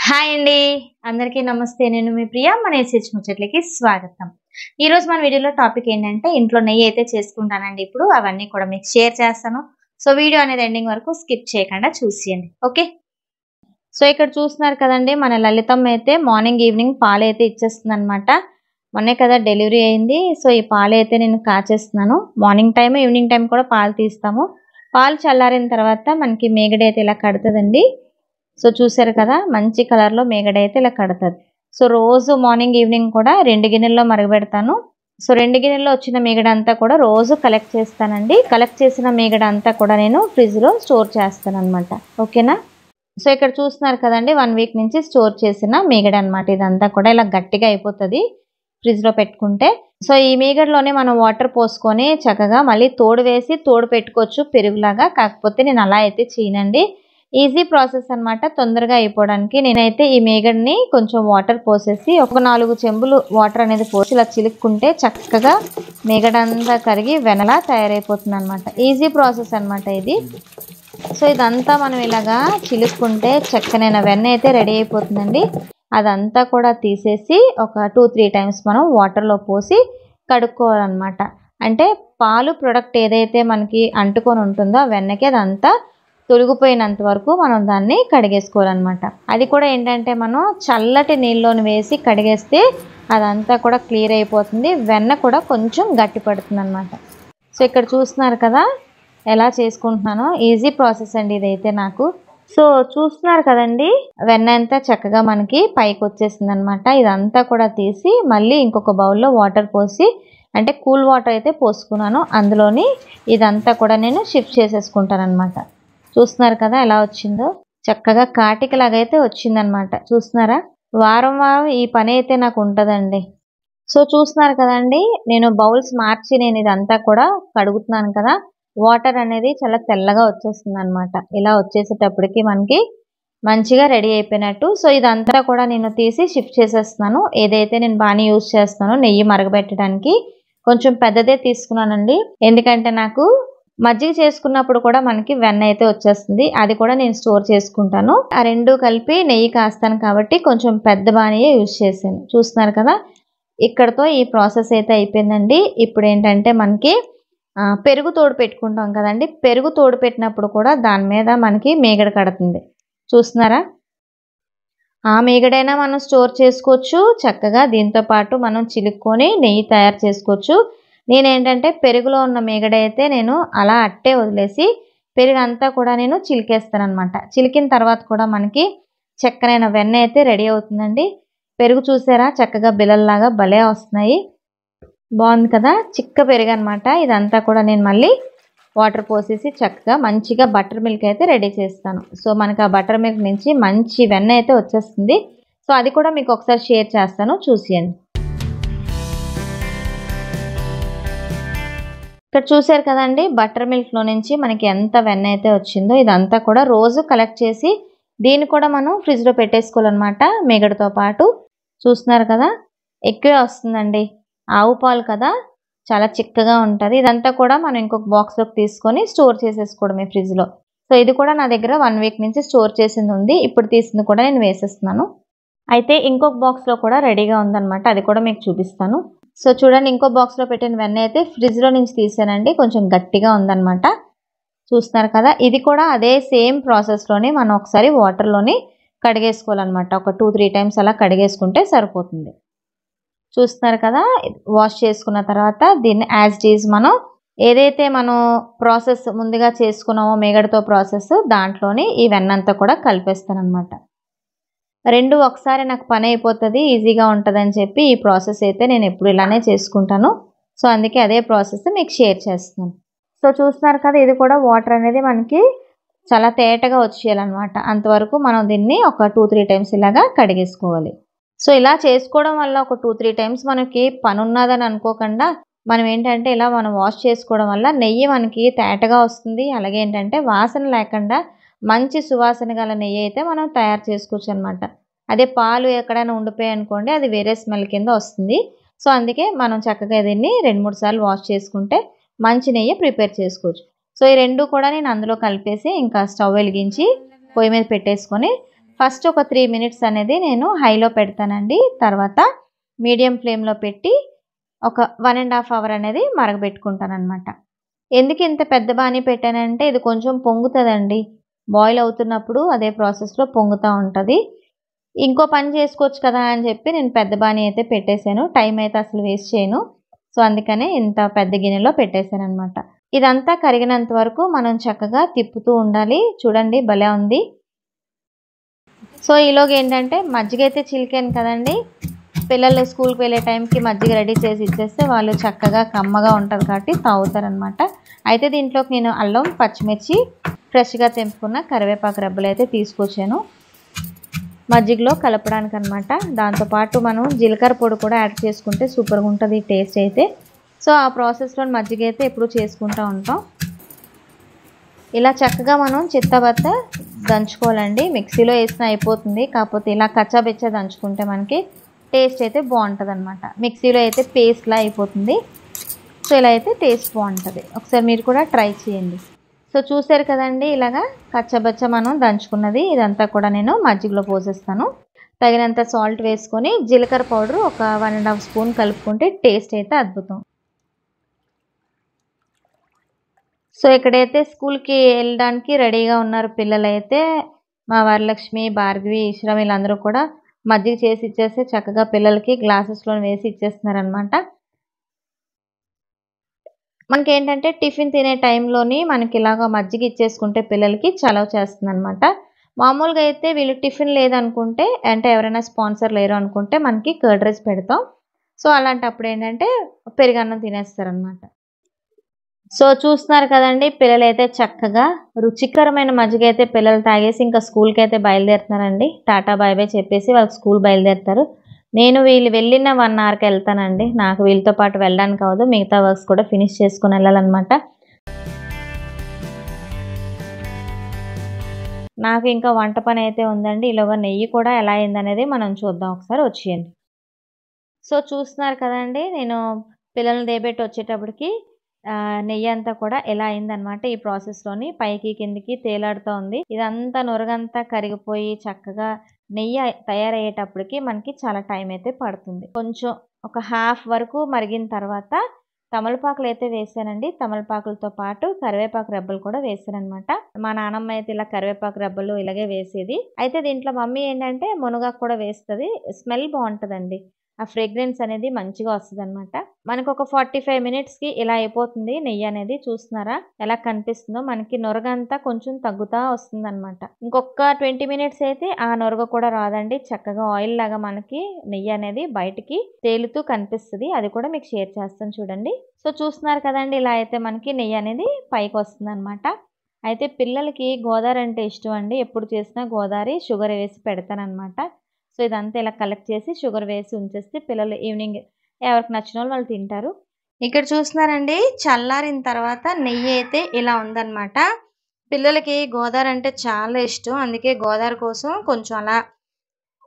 Hi అండి. అందరికీ నమస్తే. నేను మీ ప్రియ. మన ఎస్హెచ్ ముచ్చట్లకి స్వాగతం. ఈరోజు మన వీడియోలో టాపిక్ ఏంటంటే ఇంట్లో నెయ్యి అయితే చేసుకుంటానండి ఇప్పుడు. అవన్నీ కూడా మీకు షేర్ చేస్తాను. సో వీడియో అనేది ఎండింగ్ వరకు స్కిప్ చేయకుండా చూసేయండి. ఓకే. సో ఇక్కడ చూస్తున్నారు కదండీ మన లలితమ్మ అయితే మార్నింగ్, ఈవినింగ్ పాలైతే ఇచ్చేస్తుందనమాట. మొన్నే కదా డెలివరీ అయింది. సో ఈ పాలైతే నేను కాచేస్తున్నాను. మార్నింగ్ టైమ్, ఈవినింగ్ టైమ్ కూడా పాలు తీస్తాము. పాలు చల్లారిన తర్వాత మనకి మీగడైతే ఇలా కడతదండి. సో చూసారు కదా మంచి కలర్‌లో మీగడైతే ఇలా కడతది. సో రోజు మార్నింగ్, ఈవినింగ్ కూడా 2 గిన్నెల్లో మరగబెడతాను. సో 2 గిన్నెల్లో వచ్చిన మీగడంతా కూడా రోజు కలెక్ట్ చేస్తానండి. కలెక్ట్ చేసిన మీగడంతా కూడా నేను ఫ్రిడ్జ్‌లో స్టోర్ చేస్తానన్నమాట. ఓకేనా? సో ఇక్కడ చూస్తున్నారు కదండీ 1 వీక్ నుంచి స్టోర్ చేసిన మీగడ అన్నమాట. ఇదంతా కూడా ఇలా గట్టిగా అయిపోతది ఫ్రిడ్జ్‌లో పెట్టుకుంటే. సో ఈ మీగడలోనే మనం వాటర్ పోసుకొని చక్కగా మళ్ళీ తోడు వేసి తోడు పెట్టుకోవచ్చు పెరుగులాగా. కాకపోతే నేను అలా అయితే చేయనండి. ఈజీ ప్రాసెస్ అన్నమాట. తొందరగా అయిపోవడానికి నేనైతే ఈ మీగడని కొంచెం వాటర్ పోసేసి ఒక 4 చెంబులు వాటర్ అనేది పోసి ఇలా చిలుక్కుంటే చక్కగా మీగడంతా కరిగి వెనలా తయారైపోతుందన్నమాట. ఈజీ ప్రాసెస్ అన్నమాట ఇది. సో ఇదంతా మనం ఇలాగా చిలుక్కుంటే చక్కనైన వెన్న అయితే రెడీ అయిపోతుందండి. అదంతా కూడా తీసేసి ఒక 2-3 టైమ్స్ మనం వాటర్లో పోసి కడుక్కోవాలన్నమాట. అంటే పాలు ప్రొడక్ట్ ఏదైతే మనకి అంటుకొని ఉంటుందో ఆ వెన్నకి అదంతా తొలగిపోయినంత వరకు మనం దాన్ని కడిగేసుకోవాలన్నమాట. అది కూడా ఏంటంటే మనం చల్లటి నీళ్ళలోని వేసి కడిగేస్తే అదంతా కూడా క్లియర్ అయిపోతుంది. వెన్న కూడా కొంచెం గట్టి పడుతుందన్నమాట. సో ఇక్కడ చూస్తున్నారు కదా ఎలా చేసుకుంటున్నానో. ఈజీ ప్రాసెస్ అండి ఇదైతే నాకు. సో చూస్తున్నారు కదండి వెన్న అంతా చక్కగా మనకి పైకి వచ్చేసింది అనమాట. ఇదంతా కూడా తీసి మళ్ళీ ఇంకొక బౌల్లో వాటర్ పోసి అంటే కూల్ వాటర్ అయితే పోసుకున్నాను. అందులోని ఇదంతా కూడా నేను షిఫ్ట్ చేసేసుకుంటాను అనమాట. చూస్తున్నారు కదా ఎలా వచ్చిందో. చక్కగా కాటికలాగైతే వచ్చిందనమాట. చూస్తున్నారా? వారం వారం ఈ పని అయితే నాకు ఉంటుందండి. సో చూస్తున్నారు కదండి నేను బౌల్స్ మార్చి నేను ఇదంతా కూడా కడుగుతున్నాను కదా. వాటర్ అనేది చాలా తెల్లగా వచ్చేస్తుంది అనమాట. ఇలా వచ్చేసేటప్పటికి మనకి మంచిగా రెడీ అయిపోయినట్టు. సో ఇదంతా కూడా నేను తీసి షిఫ్ట్ చేసేస్తున్నాను. ఏదైతే నేను బాగా యూజ్ చేస్తానో నెయ్యి మరగబెట్టడానికి కొంచెం పెద్దదే తీసుకున్నానండి. ఎందుకంటే నాకు మజ్జిగ చేసుకున్నప్పుడు కూడా మనకి వెన్న అయితే వచ్చేస్తుంది. అది కూడా నేను స్టోర్ చేసుకుంటాను. ఆ రెండు కలిపి నెయ్యి కాస్తాను కాబట్టి కొంచెం పెద్ద బాణీయే యూజ్ చేశాను. చూస్తున్నారు కదా ఇక్కడతో ఈ ప్రాసెస్ అయితే అయిపోయిందండి. ఇప్పుడు ఏంటంటే మనకి పెరుగు తోడు పెట్టుకుంటాం కదండి. పెరుగు తోడు పెట్టినప్పుడు కూడా దాని మీద మనకి మీగడ కడుతుంది. చూస్తున్నారా? ఆ మీగడైనా మనం స్టోర్ చేసుకోవచ్చు. చక్కగా దీంతో పాటు మనం చిలుక్కొని నెయ్యి తయారు చేసుకోవచ్చు. నేనేంటంటే పెరుగులో ఉన్న మీగడ అయితే నేను అలా అట్టే వదిలేసి పెరుగు అంతా కూడా నేను చిలికేస్తాను అనమాట. చిలికిన తర్వాత కూడా మనకి చక్కనైన వెన్న అయితే రెడీ అవుతుందండి. పెరుగు చూసారా చక్కగా బిళ్ళల్లాగా భలే వస్తున్నాయి. బాగుంది కదా. చిక్క పెరుగు అనమాట. ఇదంతా కూడా నేను మళ్ళీ వాటర్ పోసేసి చక్కగా మంచిగా బటర్ మిల్క్ అయితే రెడీ చేస్తాను. సో మనకి ఆ బటర్ మిల్క్ నుంచి మంచి వెన్న అయితే వచ్చేస్తుంది. సో అది కూడా మీకు ఒకసారి షేర్ చేస్తాను, చూసేయండి. ఇక్కడ చూసారు కదండి బటర్ మిల్క్లో నుంచి మనకి ఎంత వెన్న అయితే వచ్చిందో. ఇదంతా కూడా రోజు కలెక్ట్ చేసి దీన్ని కూడా మనం ఫ్రిడ్జ్లో పెట్టేసుకోవాలన్నమాట మీగడతో పాటు. చూస్తున్నారు కదా ఎక్కువే వస్తుందండి. ఆవు పాలు కదా చాలా చిక్కగా ఉంటుంది. ఇదంతా కూడా మనం ఇంకొక బాక్స్లోకి తీసుకొని స్టోర్ చేసేసుకోవడమే ఫ్రిడ్జ్లో. సో ఇది కూడా నా దగ్గర 1 వీక్ నుంచి స్టోర్ చేసింది ఉంది. ఇప్పుడు తీసింది కూడా నేను వేసేస్తున్నాను. అయితే ఇంకొక బాక్స్లో కూడా రెడీగా ఉందన్నమాట. అది కూడా మీకు చూపిస్తాను. సో చూడండి ఇంకో బాక్స్లో పెట్టిన వెన్న అయితే ఫ్రిడ్జ్లో నుంచి తీసానండి. కొంచెం గట్టిగా ఉందన్నమాట. చూస్తున్నారు కదా ఇది కూడా అదే సేమ్ ప్రాసెస్లోనే మనం ఒకసారి వాటర్లోని కడిగేసుకోవాలన్నమాట. ఒక 2-3 టైమ్స్ అలా కడిగేసుకుంటే సరిపోతుంది. చూస్తున్నారు కదా వాష్ చేసుకున్న తర్వాత దీన్ని యాజ్ ఇట్ ఈజ్ మనం ఏదైతే మనం ప్రాసెస్ ముందుగా చేసుకున్నామో మీగడతో ప్రాసెస్ దాంట్లోని ఈ వెన్నంతా కూడా కలిపేస్తాను అనమాట. రెండు ఒకసారి నాకు పని అయిపోతుంది, ఈజీగా ఉంటుందని చెప్పి ఈ ప్రాసెస్ అయితే నేను ఎప్పుడు ఇలానే చేసుకుంటాను. సో అందుకే అదే ప్రాసెస్ మీకు షేర్ చేస్తున్నాను. సో చూస్తున్నారు కదా ఇది కూడా వాటర్ అనేది మనకి చాలా తేటగా వచ్చేయాలన్నమాట. అంతవరకు మనం దీన్ని ఒక 2-3 టైమ్స్ ఇలాగా కడిగేసుకోవాలి. సో ఇలా చేసుకోవడం వల్ల ఒక 2-3 టైమ్స్ మనకి పని ఉన్నదని అనుకోకుండా మనం ఏంటంటే ఇలా మనం వాష్ చేసుకోవడం వల్ల నెయ్యి మనకి తేటగా వస్తుంది. అలాగే ఏంటంటే వాసన లేకుండా మంచి సువాసన గల నెయ్యి అయితే మనం తయారు చేసుకోవచ్చు అనమాట. అదే పాలు ఎక్కడైనా ఉండిపోయాయి అనుకోండి అది వేరే స్మెల్ కింద వస్తుంది. సో అందుకే మనం చక్కగా దీన్ని 2-3 సార్లు వాష్ చేసుకుంటే మంచి నెయ్యి ప్రిపేర్ చేసుకోవచ్చు. సో ఈ రెండు కూడా నేను అందులో కలిపేసి ఇంకా స్టవ్ వెలిగించి పొయ్యి మీద పెట్టేసుకొని ఫస్ట్ ఒక 3 మినిట్స్ అనేది నేను హైలో పెడతానండి. తర్వాత మీడియం ఫ్లేమ్లో పెట్టి ఒక 1.5 అవర్ అనేది మరగబెట్టుకుంటానన్నమాట. ఎందుకు ఇంత పెద్ద బాణీ పెట్టానంటే ఇది కొంచెం పొంగుతుందండి. బాయిల్ అవుతున్నప్పుడు అదే ప్రాసెస్లో పొంగుతూ ఉంటుంది. ఇంకో పని చేసుకోవచ్చు కదా అని చెప్పి నేను పెద్ద బాణీ అయితే పెట్టేశాను. టైం అయితే అసలు వేస్ట్ చేయను. సో అందుకనే ఇంత పెద్ద గిన్నెలో పెట్టేశాను అనమాట. ఇదంతా కరిగినంత వరకు మనం చక్కగా తిప్పుతూ ఉండాలి. చూడండి భలే ఉంది. సో ఈలోగా ఏంటంటే మజ్జిగ అయితే చిలికాను కదండి. పిల్లలు స్కూల్కి వెళ్ళే టైంకి మజ్జిగ రెడీ చేసి ఇచ్చేస్తే వాళ్ళు చక్కగా కమ్మగా ఉంటుంది కాబట్టి తాగుతారనమాట. అయితే దీంట్లోకి నేను అల్లం, పచ్చిమిర్చి, ఫ్రెష్గా తెంపుకున్న కరివేపాకు రెబ్బలు అయితే తీసుకొచ్చాను మజ్జిగలో కలపడానికి అనమాట. దాంతోపాటు మనం జీలకర్ర పొడి కూడా యాడ్ చేసుకుంటే సూపర్గా ఉంటుంది టేస్ట్ అయితే. సో ఆ ప్రాసెస్లో మజ్జిగ అయితే ఎప్పుడు చేసుకుంటూ ఉంటాం. ఇలా చక్కగా మనం చిత్తబత్త దంచుకోవాలండి. మిక్సీలో వేసినా అయిపోతుంది. కాకపోతే ఇలా కచ్చాబెచ్చా దంచుకుంటే మనకి టేస్ట్ అయితే బాగుంటుంది అనమాట. మిక్సీలో అయితే పేస్ట్లా అయిపోతుంది. సో ఇలా అయితే టేస్ట్ బాగుంటుంది. ఒకసారి మీరు కూడా ట్రై చేయండి. సో చూసారు కదండి, ఇలాగా కచ్చబచ్చ మనం దంచుకున్నది ఇదంతా కూడా నేను మజ్జిగలో పోసేస్తాను. తగినంత సాల్ట్ వేసుకొని జీలకర్ర పౌడర్ ఒక 1.5 స్పూన్ కలుపుకుంటే టేస్ట్ అయితే అద్భుతం. సో ఇక్కడైతే స్కూల్కి వెళ్ళడానికి రెడీగా ఉన్నారు పిల్లలైతే. మా వరలక్ష్మి, భార్గవి, ఈశ్వర వీళ్ళందరూ కూడా మజ్జిగ చేసి ఇచ్చేస్తే చక్కగా పిల్లలకి గ్లాసెస్లో వేసి ఇచ్చేస్తున్నారనమాట. మనకేంటంటే టిఫిన్ తినే టైంలోని మనకి ఇలాగ మజ్జిగ ఇచ్చేసుకుంటే పిల్లలకి చలవ చేస్తుంది అనమాట. మామూలుగా అయితే వీళ్ళు టిఫిన్ లేదనుకుంటే అంటే ఎవరైనా స్పాన్సర్ లేరు అనుకుంటే మనకి కర్డ్ రైస్ పెడతాం. సో అలాంటప్పుడు ఏంటంటే పెరుగన్నం తినేస్తారనమాట. సో చూస్తున్నారు కదండి, పిల్లలైతే చక్కగా రుచికరమైన మజ్జిగ అయితే పిల్లలు తాగేసి ఇంకా స్కూల్కి అయితే బయలుదేరుతున్నారండి. టాటా బాయ్ బాయ్ చెప్పేసి వాళ్ళకి స్కూల్ బయలుదేరుతారు. నేను వీళ్ళు వెళ్ళిన 1 అవర్కి వెళ్తానండి. నాకు వీళ్ళతో పాటు వెళ్ళడానికి అవ్వదు, మిగతా వర్క్స్ కూడా ఫినిష్ చేసుకుని వెళ్ళాలన్నమాట. నాకు ఇంకా వంట పని అయితే ఉందండి. ఈలోగా నెయ్యి కూడా ఎలా అయిందనేది మనం చూద్దాం. ఒకసారి వచ్చేయండి. సో చూస్తున్నారు కదండి, నేను పిల్లల్ని దేబెట్టి వచ్చేటప్పటికి నెయ్యి అంతా కూడా ఎలా అయిందనమాట. ఈ ప్రాసెస్లోని పైకి కిందికి తేలాడుతూ ఉంది. ఇదంతా నురగంతా కరిగిపోయి చక్కగా నెయ్యి తయారయ్యేటప్పటికి మనకి చాలా టైం అయితే పడుతుంది. కొంచెం ఒక హాఫ్ వరకు మరిగిన తర్వాత తమలపాకులు అయితే వేసానండి. తమలపాకులతో పాటు కరివేపాకు రెబ్బలు కూడా వేసాను అనమాట. మా నానమ్మ అయితే ఇలా కరివేపాకు రెబ్బలు ఇలాగే వేసేది. అయితే దీంట్లో మమ్మీ ఏంటంటే మునగాకు కూడా వేస్తుంది. స్మెల్ బాగుంటుందండి. ఆ ఫ్రేగ్రెన్స్ అనేది మంచిగా వస్తుంది అనమాట. మనకు ఒక 45 మినిట్స్కి ఇలా అయిపోతుంది. నెయ్యి అనేది చూస్తున్నారా ఎలా కనిపిస్తుందో. మనకి నొరగంతా కొంచెం తగ్గుతా వస్తుంది అనమాట. ఇంకొక 20 మినిట్స్ అయితే ఆ నొరగ కూడా రాదండి. చక్కగా ఆయిల్ లాగా మనకి నెయ్యి అనేది బయటికి తేలుతూ కనిపిస్తుంది. అది కూడా మీకు షేర్ చేస్తాను చూడండి. సో చూస్తున్నారు కదండి, ఇలా అయితే మనకి నెయ్యి అనేది పైకి వస్తుంది అనమాట. అయితే పిల్లలకి గోదావరి అంటే ఇష్టం అండి. ఎప్పుడు చేసినా గోదావరి షుగర్ వేసి పెడతానమాట. సో ఇదంతా ఇలా కలెక్ట్ చేసి షుగర్ వేసి ఉంచేస్తే పిల్లలు ఈవినింగ్ ఎవరికి నచ్చిన వాళ్ళు తింటారు. ఇక్కడ చూస్తున్నారండి, చల్లారిన తర్వాత నెయ్యి అయితే ఇలా ఉందన్నమాట. పిల్లలకి గోదావరి అంటే చాలా ఇష్టం. అందుకే గోదావరి కోసం కొంచెం అలా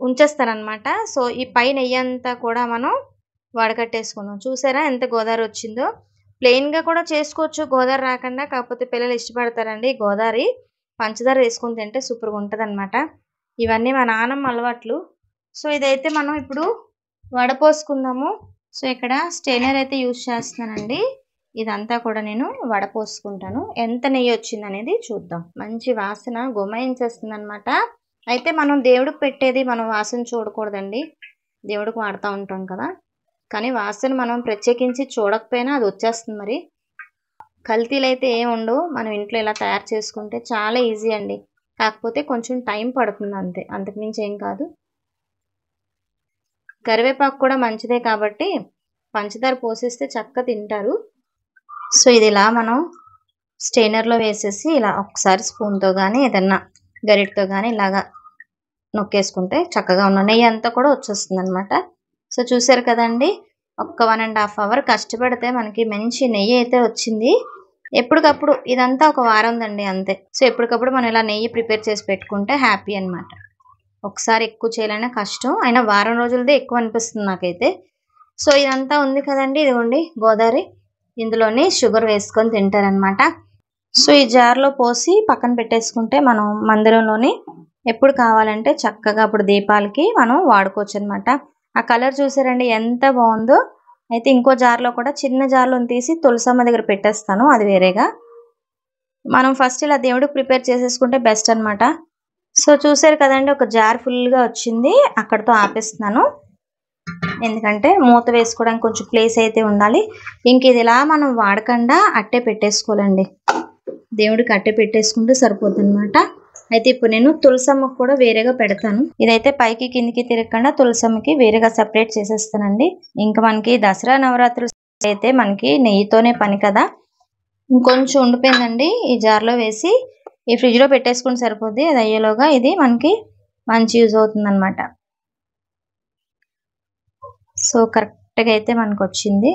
ఉంచేస్తారనమాట. సో ఈ పై నెయ్యి అంతా కూడా మనం వడకట్టేసుకుందాం. చూసారా ఎంత గోదావరి వచ్చిందో. ప్లెయిన్గా కూడా చేసుకోవచ్చు గోదావరి రాకుండా. కాకపోతే పిల్లలు ఇష్టపడతారండి గోదావరి. పంచదార వేసుకొని తింటే సూపర్గా ఉంటుంది అనమాట. ఇవన్నీ మా నాన్నమ్మ అలవాట్లు. సో ఇదైతే మనం ఇప్పుడు వడపోసుకుందాము. సో ఇక్కడ స్టెయినర్ అయితే యూజ్ చేస్తున్నానండి. ఇదంతా కూడా నేను వడపోసుకుంటాను. ఎంత నెయ్యి వచ్చింది అనేది చూద్దాం. మంచి వాసన గుమాయించేస్తుంది అనమాట. అయితే మనం దేవుడికి పెట్టేది మనం వాసన చూడకూడదండి. దేవుడికి వాడుతూ ఉంటాం కదా, కానీ వాసన మనం ప్రత్యేకించి చూడకపోయినా అది వచ్చేస్తుంది. మరి కల్తీలు అయితే ఏం ఉండవు. మనం ఇంట్లో ఇలా తయారు చేసుకుంటే చాలా ఈజీ అండి. కాకపోతే కొంచెం టైం పడుతుంది అంతే, అంతకుమించి ఏం కాదు. కరివేపాకు కూడా మంచిదే కాబట్టి పంచదార పోసేస్తే చక్కగా తింటారు. సో ఇది ఇలా మనం స్టెయినర్లో వేసేసి ఇలా ఒకసారి స్పూన్తో కానీ ఏదన్నా గరిటతో కానీ ఇలాగా నొక్కేసుకుంటే చక్కగా ఉన్న నెయ్యి అంతా కూడా వచ్చేస్తుంది అనమాట. సో చూసారు కదండి, ఒక్క 1.5 అవర్ కష్టపడితే మనకి మంచి నెయ్యి అయితే వచ్చింది. ఎప్పటికప్పుడు ఇదంతా ఒక వారం దండి అంతే. సో ఎప్పటికప్పుడు మనం ఇలా నెయ్యి ప్రిపేర్ చేసి పెట్టుకుంటే హ్యాపీ అనమాట. ఒకసారి ఎక్కువ చేయాలన్నా కష్టం, అయినా వారం రోజులదే ఎక్కువ అనిపిస్తుంది నాకైతే. సో ఇదంతా ఉంది కదండి, ఇదిగోండి గోదావరి. ఇందులోని షుగర్ వేసుకొని తింటారనమాట. సో ఈ జార్లో పోసి పక్కన పెట్టేసుకుంటే మనం మందిరంలోని ఎప్పుడు కావాలంటే చక్కగా అప్పుడు దీపాలకి మనం వాడుకోవచ్చు అనమాట. ఆ కలర్ చూసారండి ఎంత బాగుందో. అయితే ఇంకో జార్లో కూడా చిన్న జార్లో తీసి తులసమ్మ దగ్గర పెట్టేస్తాను, అది వేరేగా. మనం ఫస్ట్ ఇలా దేవుడికి ప్రిపేర్ చేసేసుకుంటే బెస్ట్ అనమాట. సో చూసారు కదండి, ఒక జార్ ఫుల్గా వచ్చింది, అక్కడితో ఆపేస్తున్నాను. ఎందుకంటే మూత వేసుకోవడానికి కొంచెం ప్లేస్ అయితే ఉండాలి. ఇంక ఇది ఇలా మనం వాడకుండా అట్టే పెట్టేసుకోవాలండి, దేవుడికి అట్టే పెట్టేసుకుంటే సరిపోతుంది అనమాట. అయితే ఇప్పుడు నేను తులసమ్మకు కూడా వేరేగా పెడతాను. ఇదైతే పైకి కిందికి తిరగకుండా తులసమ్మకి వేరేగా సెపరేట్ చేసేస్తానండి. ఇంకా మనకి దసరా నవరాత్రులు అయితే మనకి నెయ్యితోనే పని కదా. ఇంకొంచెం ఉండిపోయిందండి, ఈ జార్లో వేసి ఈ ఫ్రిడ్జ్లో పెట్టేసుకుని సరిపోద్ది. అది అయ్యేలోగా ఇది మనకి మంచి యూజ్ అవుతుంది అనమాట. సో కరెక్ట్గా అయితే మనకు వచ్చింది.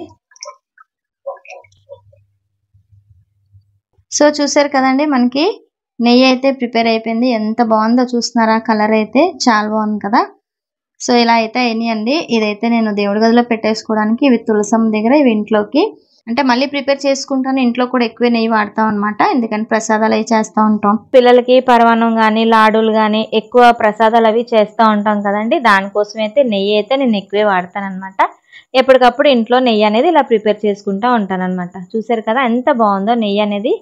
సో చూసారు కదండి, మనకి నెయ్యి అయితే ప్రిపేర్ అయిపోయింది. ఎంత బాగుందో చూస్తున్నారా, కలర్ అయితే చాలా బాగుంది కదా. సో ఇలా అయితే అయినాయండి. ఇదైతే నేను దేవుడి గదిలో పెట్టేసుకోవడానికి, ఇవి తులసమ్మ దగ్గర, ఇవి ఇంట్లోకి. అంటే మళ్ళీ ప్రిపేర్ చేసుకుంటాను, ఇంట్లో కూడా ఎక్కువ నెయ్యి వాడతాం అనమాట. ఎందుకంటే ప్రసాదాలు అవి చేస్తూ ఉంటాం, పిల్లలకి పరమాన్నం కానీ లాడులు కానీ ఎక్కువ ప్రసాదాలు అవి చేస్తూ ఉంటాం కదండి. దానికోసం అయితే నెయ్యి అయితే నేను ఎక్కువే వాడతాను అనమాట. ఎప్పటికప్పుడు ఇంట్లో నెయ్యి అనేది ఇలా ప్రిపేర్ చేసుకుంటూ ఉంటాను అనమాట. చూసారు కదా ఎంత బాగుందో నెయ్యి అనేది.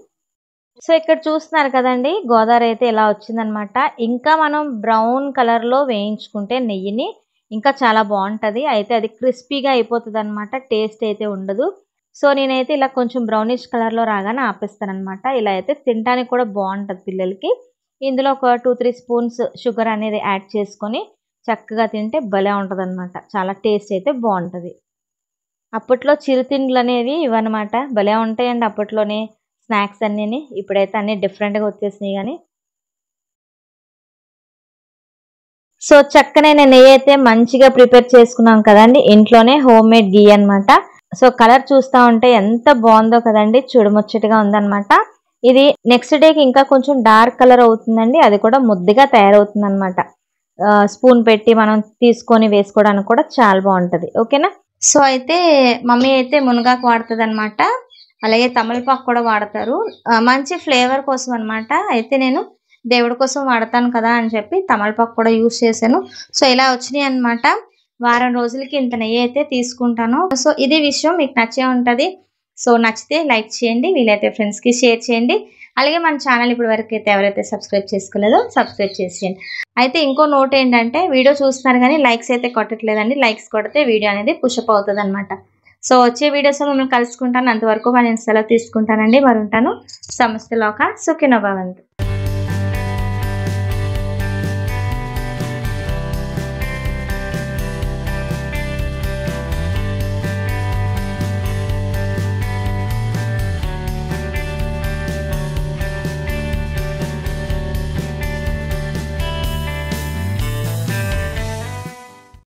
సో ఇక్కడ చూస్తున్నారు కదండి, గోదావరి అయితే ఇలా వచ్చిందనమాట. ఇంకా మనం బ్రౌన్ కలర్లో వేయించుకుంటే నెయ్యిని ఇంకా చాలా బాగుంటుంది. అయితే అది క్రిస్పీగా అయిపోతుంది అనమాట, టేస్ట్ అయితే ఉండదు. సో నేనైతే ఇలా కొంచెం బ్రౌనిష్ కలర్లో రాగానే ఆపేస్తాను అనమాట. ఇలా అయితే తినడానికి కూడా బాగుంటుంది పిల్లలకి. ఇందులో ఒక 2-3 స్పూన్స్ షుగర్ అనేది యాడ్ చేసుకొని చక్కగా తింటే భలే ఉంటుంది అనమాట. చాలా టేస్ట్ అయితే బాగుంటుంది. అప్పట్లో చిరుతిండ్లు అనేవి ఇవన్నమాట, భలే ఉంటాయండి అప్పట్లోనే స్నాక్స్ అన్నీని. ఇప్పుడైతే అన్నీ డిఫరెంట్గా వచ్చేసినాయి కానీ. సో చక్కనైన నెయ్యి అయితే మంచిగా ప్రిపేర్ చేసుకున్నాం కదండి, ఇంట్లోనే హోమ్ మేడ్ గీ అనమాట. సో కలర్ చూస్తూ ఉంటే ఎంత బాగుందో కదండి, చూడముచ్చటగా ఉందన్నమాట. ఇది నెక్స్ట్ డేకి ఇంకా కొంచెం డార్క్ కలర్ అవుతుందండి, అది కూడా ముద్దుగా తయారవుతుంది అనమాట. స్పూన్ పెట్టి మనం తీసుకొని వేసుకోవడానికి కూడా చాలా బాగుంటుంది. ఓకేనా. సో అయితే మమ్మీ అయితే మునగాకు వాడుతుంది అనమాట, అలాగే తమలపాకు కూడా వాడతారు, మంచి ఫ్లేవర్ కోసం అనమాట. అయితే నేను దేవుడి కోసం వాడతాను కదా అని చెప్పి తమలపాకు కూడా యూజ్ చేశాను. సో ఇలా వచ్చినాయి అనమాట. వారం రోజులకి ఇంత నెయ్యి అయితే తీసుకుంటాను. సో ఇది విషయం మీకు నచ్చే ఉంటుంది. సో నచ్చితే లైక్ చేయండి, వీలైతే ఫ్రెండ్స్కి షేర్ చేయండి. అలాగే మన ఛానల్ ఇప్పుడు వరకు అయితే ఎవరైతే సబ్స్క్రైబ్ చేసుకోలేదో సబ్స్క్రైబ్ చేసేయండి. అయితే ఇంకో నోట్ ఏంటంటే, వీడియో చూస్తున్నారు కానీ లైక్స్ అయితే కొట్టట్లేదండి. లైక్స్ కొడితే వీడియో అనేది పుషప్ అవుతుంది అనమాట. సో వచ్చే వీడియోస్లో మిమ్మల్ని కలుసుకుంటాను. అంతవరకు నేను సెలవు తీసుకుంటానండి. మరి ఉంటాను. సమస్త లోక సుఖినో భవంతు.